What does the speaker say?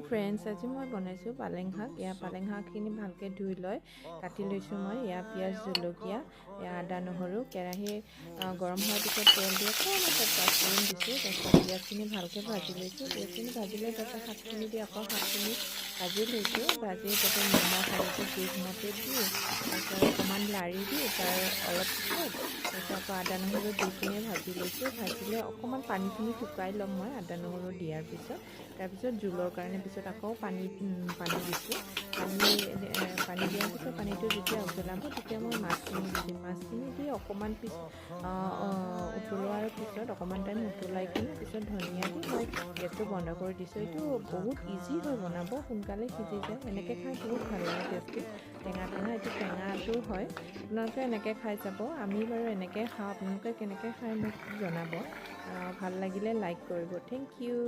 Friends, আজি মই বনাইছোঁ পালেং শাক। পালেং শাকখিনি ভালকৈ ধুই লৈ কাটি লৈছোঁ মই। পিঁয়াজ, জলকীয়া, আদা, নহৰু, কেৰাহী গৰম হোৱাৰ পিছত তেল দি অকণমান তাত পাঁচফোৰণ দিছোঁ। তাৰপিছত পিঁয়াজখিনি ভালকৈ ভাজি লৈছোঁ। পিঁয়াজখিনি ভাজি লৈ তাৰপিছত শাকখিনি দি আকৌ শাকখিনি ভাজি লৈছোঁ। ভাজি তাতে নিমখ হালধি জোখমতে দি তাৰপিছত অকণমান লাৰি দি তাৰ অলপ পিছত তাৰপিছত আকৌ আদা নহৰু দি কিনে ভাজি লৈছোঁ। ভাজি লৈ অকণমান পানীখিনি শুকাই ল'ম মই আদা নহৰু দিয়াৰ পিছত। তাৰপিছত জোলৰ কাৰণে পিছত আকৌ পানী দিছোঁ। পানী দিয়াৰ পিছত পানীটো যেতিয়া উতলাব তেতিয়া মই মাছখিনি দি দিম। মাছখিনি দি অকণমান উতলোৱাৰ পিছত অকণমান টাইম উতলাই কিনে পিছত ধনিয়া দি মই গেছটো বন্ধ কৰি দিছোঁ। এইটো বহুত ইজি হয় বনাব, সোনকালে সিজি যায়। এনেকৈ খাই বহুত ভাল লাগে, টেষ্টি টেঙা টেঙা। এইটো টেঙাটো হয়, আপোনালোকে এনেকৈ খাই চাব। আমি বাৰু এনেকৈ খাওঁ, আপোনালোকে কেনেকৈ খাই মোক জনাব। ভাল লাগিলে লাইক কৰিব। Thank U.